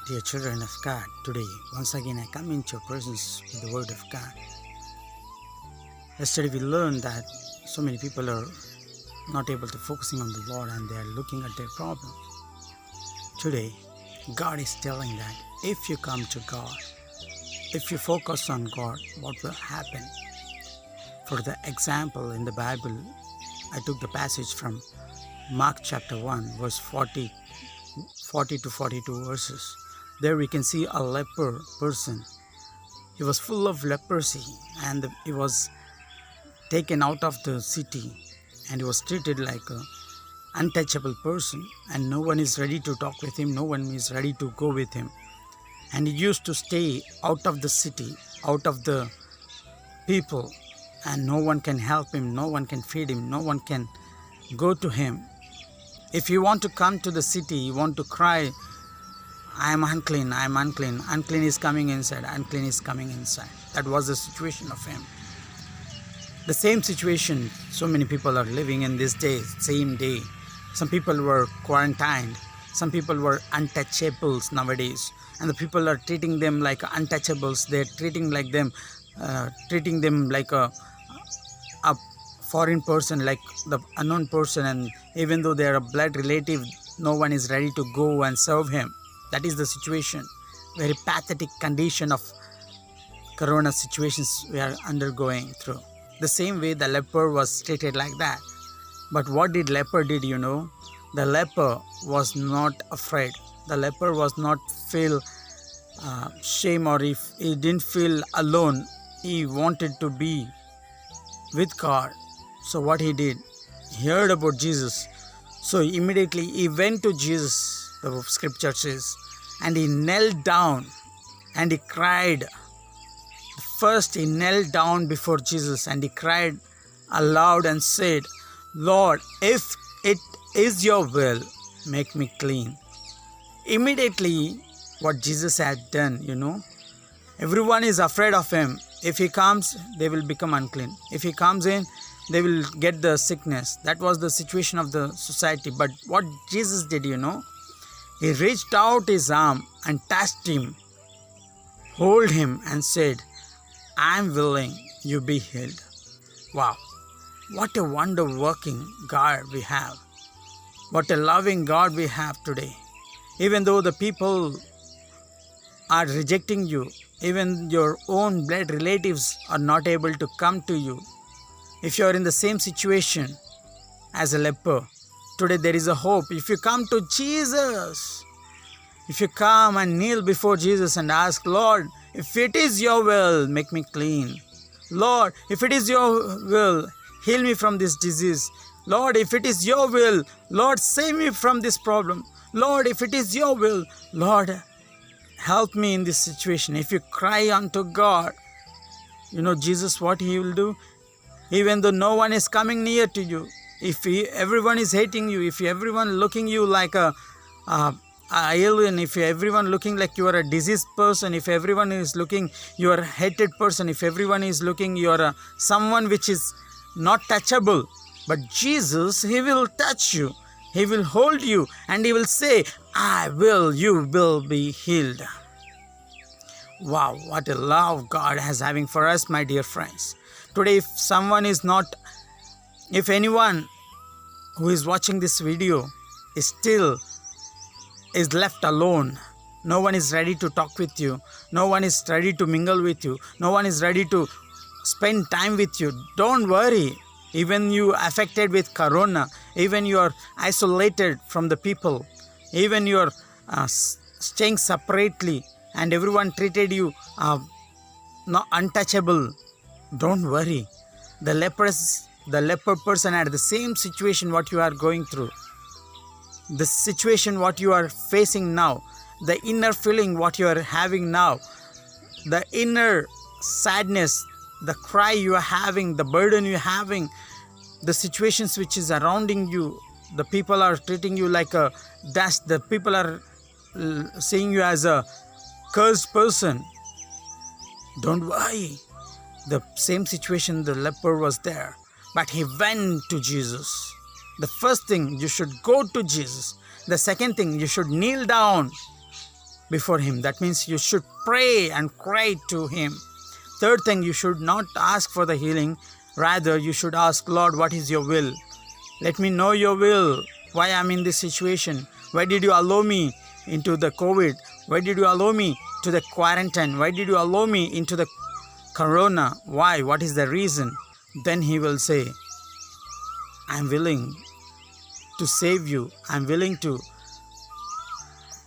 Dear children of God, today once again I come into your presence with the Word of God. Yesterday we learned that so many people are not able to focusing on the Lord and they are looking at their problems. Today, God is telling that if you come to God, if you focus on God, what will happen? For the example in the Bible, I took the passage from Mark chapter 1, verse 40 to 42 verses. There we can see a leper person. He was full of leprosy and he was taken out of the city and he was treated like an untouchable person, and no one is ready to talk with him, no one is ready to go with him. And he used to stay out of the city, out of the people, and no one can help him, no one can feed him, no one can go to him. If you want to come to the city, you want to cry, I am unclean, I am unclean, unclean is coming inside, unclean is coming inside. That was the situation of him. The same situation so many people are living in these days, same day. Some people were quarantined, some people were untouchables nowadays, and the people are treating them like untouchables. They're treating them like a foreign person, like the unknown person, and even though they are a blood relative, no one is ready to go and serve him. That is the situation. Very pathetic condition of corona situations we are undergoing through. The same way the leper was treated like that. But what did leper did, you know? The leper was not afraid. The leper was not feel shame, or if he didn't feel alone, he wanted to be with God. So what he did, he heard about Jesus. So immediately he went to Jesus, the scripture says, and he knelt down and he cried. First he knelt down before Jesus and he cried aloud and said, Lord, if it is your will, make me clean. Immediately what Jesus had done, you know, everyone is afraid of him. If he comes, they will become unclean. If he comes in, they will get the sickness. That was the situation of the society. But what Jesus did, you know, he reached out his arm and touched him, hold him and said, I am willing, you be healed. Wow, what a wonder-working God we have. What a loving God we have today. Even though the people are rejecting you, even your own blood relatives are not able to come to you. If you are in the same situation as a leper, today there is a hope. If you come to Jesus, if you come and kneel before Jesus and ask, Lord, if it is your will, make me clean. Lord, if it is your will, heal me from this disease. Lord, if it is your will, Lord, save me from this problem. Lord, if it is your will, Lord, help me in this situation. If you cry unto God, you know Jesus what he will do? Even though no one is coming near to you, if everyone is hating you, if everyone looking you like a alien, if everyone looking like you are a diseased person, if everyone is looking you are a hated person, if everyone is looking you are someone which is not touchable, but Jesus, he will touch you, he will hold you, and he will say, you will be healed. Wow, what a love God has having for us, my dear friends. Today, if anyone who is watching this video is left alone, no one is ready to talk with you, no one is ready to mingle with you, no one is ready to spend time with you, don't worry. Even you affected with corona, even you are isolated from the people, even you are staying separately and everyone treated you not untouchable, don't worry. The leper person had the same situation what you are going through. The situation what you are facing now, the inner feeling what you are having now, the inner sadness, the cry you are having, the burden you are having, the situations which is surrounding you, the people are treating you like a dust, the people are seeing you as a cursed person. Don't worry. The same situation the leper was there, but he went to Jesus. The first thing, you should go to Jesus. The second thing, you should kneel down before Him. That means you should pray and cry to Him. Third thing, you should not ask for the healing. Rather, you should ask, Lord, what is your will? Let me know your will. Why I'm in this situation? Why did you allow me into the COVID? Why did you allow me to the quarantine? Why did you allow me into the corona? Why? What is the reason? Then He will say, I'm willing to save you. I'm willing to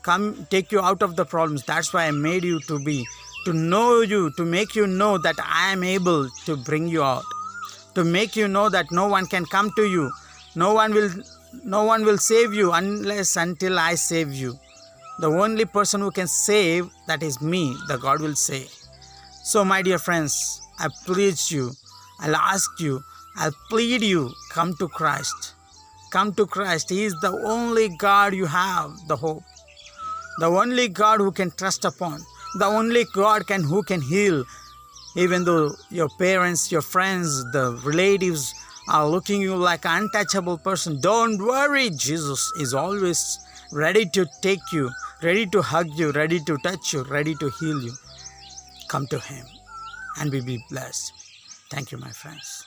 come take you out of the problems. That's why I made you to know you, to make you know that I am able to bring you out, to make you know that no one can come to you. No one will save you until I save you. The only person who can save, that is me, the God will say. So my dear friends, I plead you, I'll ask you, I'll plead you, come to Christ. Come to Christ. He is the only God you have the hope. The only God who can trust upon. The only God who can heal. Even though your parents, your friends, the relatives are looking you like an untouchable person, don't worry. Jesus is always ready to take you, ready to hug you, ready to touch you, ready to heal you. Come to Him and be blessed. Thank you, my friends.